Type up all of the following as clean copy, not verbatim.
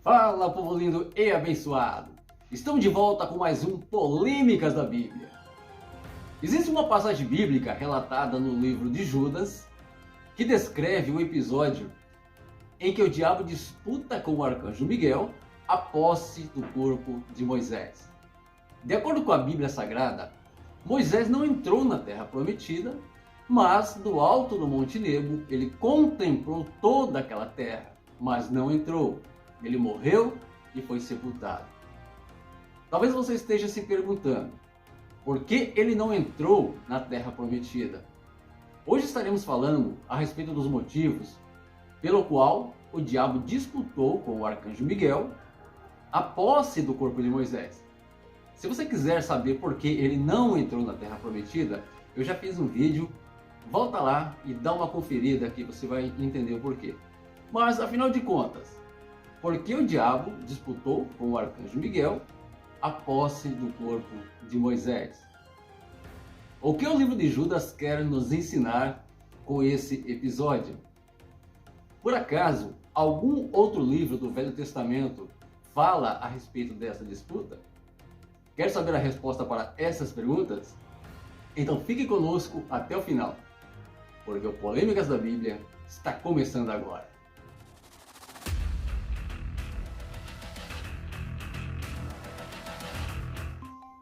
Fala, povo lindo e abençoado! Estamos de volta com mais um Polêmicas da Bíblia. Existe uma passagem bíblica relatada no livro de Judas que descreve o episódio em que o diabo disputa com o arcanjo Miguel a posse do corpo de Moisés. De acordo com a Bíblia Sagrada, Moisés não entrou na Terra Prometida, mas do alto do Monte Nebo ele contemplou toda aquela terra, mas não entrou. Ele morreu e foi sepultado. Talvez você esteja se perguntando, por que ele não entrou na Terra Prometida? Hoje estaremos falando a respeito dos motivos pelo qual o diabo disputou com o arcanjo Miguel a posse do corpo de Moisés. Se você quiser saber por que ele não entrou na Terra Prometida, eu já fiz um vídeo, volta lá e dá uma conferida que você vai entender o porquê. Mas afinal de contas, por que o diabo disputou com o arcanjo Miguel a posse do corpo de Moisés? O que o livro de Judas quer nos ensinar com esse episódio? Por acaso, algum outro livro do Velho Testamento fala a respeito dessa disputa? Quer saber a resposta para essas perguntas? Então fique conosco até o final, porque o Polêmicas da Bíblia está começando agora.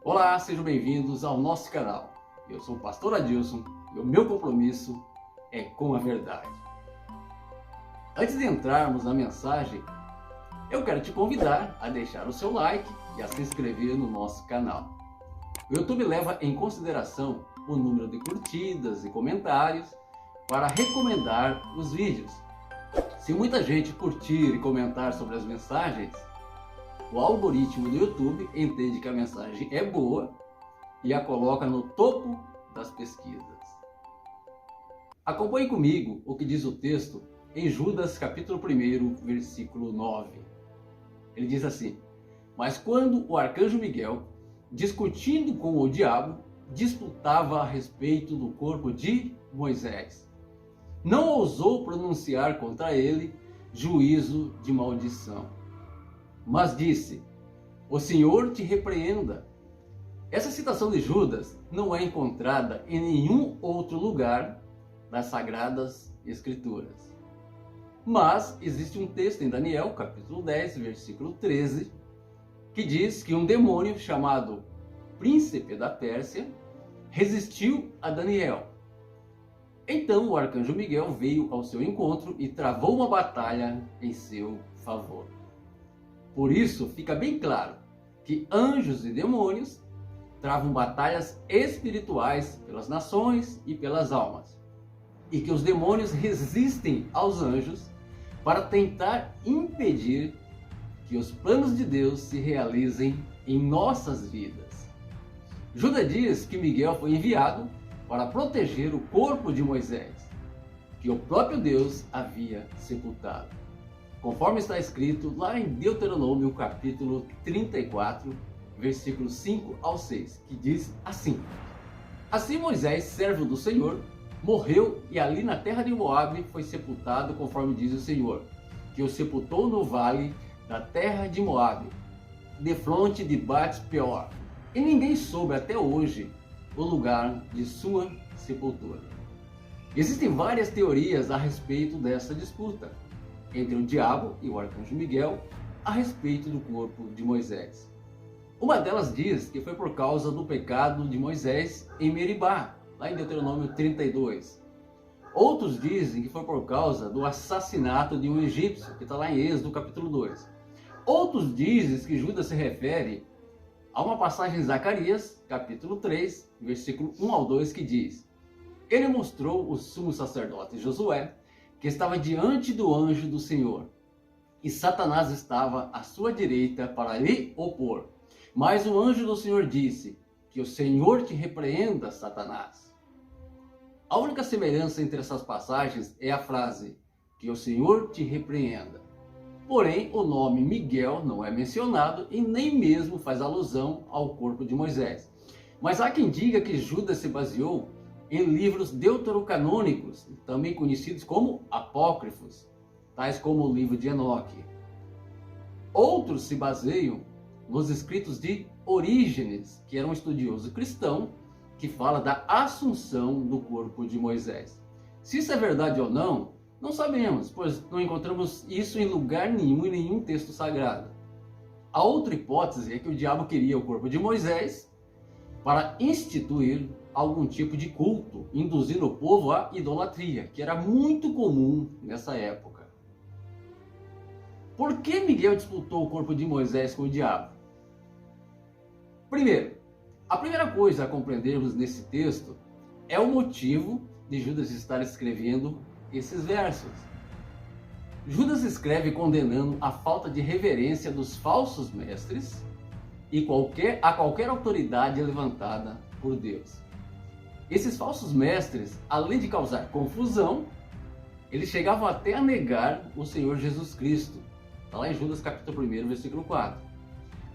Olá, sejam bem-vindos ao nosso canal. Eu sou o pastor Adilson e o meu compromisso é com a verdade. Antes de entrarmos na mensagem, eu quero te convidar a deixar o seu like e a se inscrever no nosso canal. O YouTube leva em consideração o número de curtidas e comentários para recomendar os vídeos. Se muita gente curtir e comentar sobre as mensagens, o algoritmo do YouTube entende que a mensagem é boa e a coloca no topo das pesquisas. Acompanhe comigo o que diz o texto em Judas capítulo 1, versículo 9. Ele diz assim: mas quando o arcanjo Miguel, discutindo com o diabo, disputava a respeito do corpo de Moisés, não ousou pronunciar contra ele juízo de maldição, mas disse: o Senhor te repreenda. Essa citação de Judas não é encontrada em nenhum outro lugar das Sagradas Escrituras. Mas existe um texto em Daniel, capítulo 10, versículo 13, que diz que um demônio chamado Príncipe da Pérsia resistiu a Daniel. Então o arcanjo Miguel veio ao seu encontro e travou uma batalha em seu favor. Por isso fica bem claro que anjos e demônios travam batalhas espirituais pelas nações e pelas almas, e que os demônios resistem aos anjos para tentar impedir que os planos de Deus se realizem em nossas vidas. Judas diz que Miguel foi enviado para proteger o corpo de Moisés, que o próprio Deus havia sepultado, conforme está escrito lá em Deuteronômio capítulo 34, versículos 5 ao 6, que diz assim: assim Moisés, servo do Senhor, morreu e ali na terra de Moabe foi sepultado, conforme diz o Senhor, que o sepultou no vale da terra de Moabe, defronte de Bet-peor, e ninguém soube até hoje o lugar de sua sepultura. Existem várias teorias a respeito dessa disputa entre o diabo e o arcanjo Miguel a respeito do corpo de Moisés. Uma delas diz que foi por causa do pecado de Moisés em Meribá, lá em Deuteronômio 32. Outros dizem que foi por causa do assassinato de um egípcio, que está lá em Êxodo capítulo 2. Outros dizem que Judas se refere a uma passagem em Zacarias, capítulo 3, versículo 1 ao 2, que diz: ele mostrou o sumo sacerdote Josué, que estava diante do anjo do Senhor, e Satanás estava à sua direita para lhe opor. Mas o anjo do Senhor disse: que o Senhor te repreenda, Satanás. A única semelhança entre essas passagens é a frase: que o Senhor te repreenda. Porém, o nome Miguel não é mencionado e nem mesmo faz alusão ao corpo de Moisés. Mas há quem diga que Judas se baseou em livros deuterocanônicos, também conhecidos como apócrifos, tais como o livro de Enoque. Outros se baseiam nos escritos de Orígenes, que era um estudioso cristão, que fala da assunção do corpo de Moisés. Se isso é verdade ou não, não sabemos, pois não encontramos isso em lugar nenhum, em nenhum texto sagrado. A outra hipótese é que o diabo queria o corpo de Moisés para instituir algum tipo de culto, induzindo o povo à idolatria, que era muito comum nessa época. Por que Miguel disputou o corpo de Moisés com o diabo? Primeiro, a primeira coisa a compreendermos nesse texto é o motivo de Judas estar escrevendo esses versos. Judas escreve condenando a falta de reverência dos falsos mestres e a qualquer autoridade levantada por Deus. Esses falsos mestres, além de causar confusão, eles chegavam até a negar o Senhor Jesus Cristo. Está lá em Judas capítulo 1, versículo 4.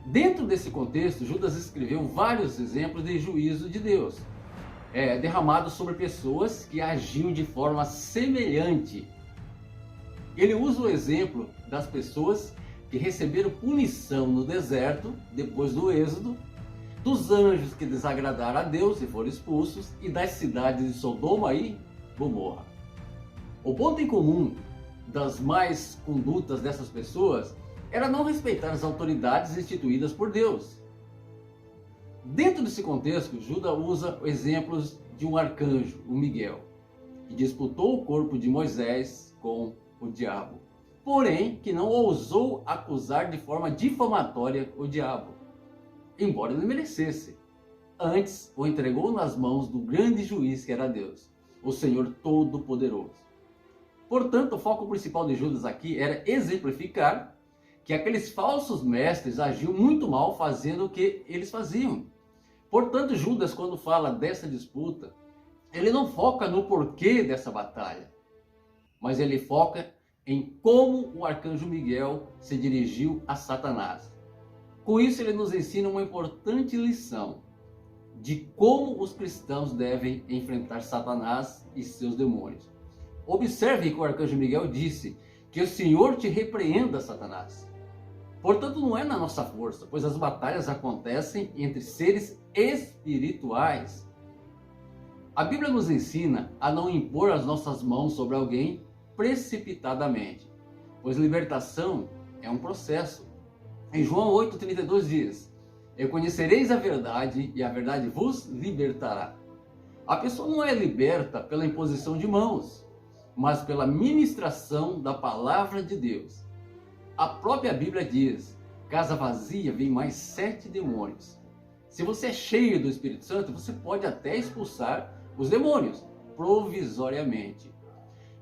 Dentro desse contexto, Judas escreveu vários exemplos de juízo de Deus, derramados sobre pessoas que agiam de forma semelhante. Ele usa o exemplo das pessoas que receberam punição no deserto, depois do êxodo, dos anjos que desagradaram a Deus e foram expulsos, e das cidades de Sodoma e Gomorra. O ponto em comum das más condutas dessas pessoas era não respeitar as autoridades instituídas por Deus. Dentro desse contexto, Judas usa exemplos de um arcanjo, o Miguel, que disputou o corpo de Moisés com o diabo, porém que não ousou acusar de forma difamatória o diabo, embora ele merecesse. Antes o entregou nas mãos do grande juiz que era Deus, o Senhor Todo-Poderoso. Portanto, o foco principal de Judas aqui era exemplificar que aqueles falsos mestres agiam muito mal fazendo o que eles faziam. Portanto, Judas, quando fala dessa disputa, ele não foca no porquê dessa batalha, mas ele foca em como o arcanjo Miguel se dirigiu a Satanás. Com isso, ele nos ensina uma importante lição de como os cristãos devem enfrentar Satanás e seus demônios. Observe que o arcanjo Miguel disse que o Senhor te repreenda, Satanás. Portanto, não é na nossa força, pois as batalhas acontecem entre seres espirituais. A Bíblia nos ensina a não impor as nossas mãos sobre alguém precipitadamente, pois libertação é um processo. Em João 8,32 diz: "E conhecereis a verdade, e a verdade vos libertará." A pessoa não é liberta pela imposição de mãos, mas pela ministração da palavra de Deus. A própria Bíblia diz: casa vazia vem mais 7 demônios. Se você é cheio do Espírito Santo, você pode até expulsar os demônios, provisoriamente.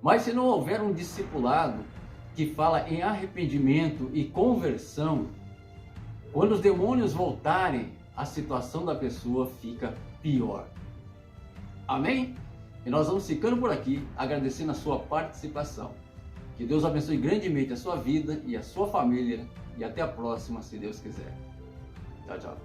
Mas se não houver um discipulado que fala em arrependimento e conversão, quando os demônios voltarem, a situação da pessoa fica pior. Amém? E nós vamos ficando por aqui, agradecendo a sua participação. Que Deus abençoe grandemente a sua vida e a sua família. E até a próxima, se Deus quiser. Tchau, tchau.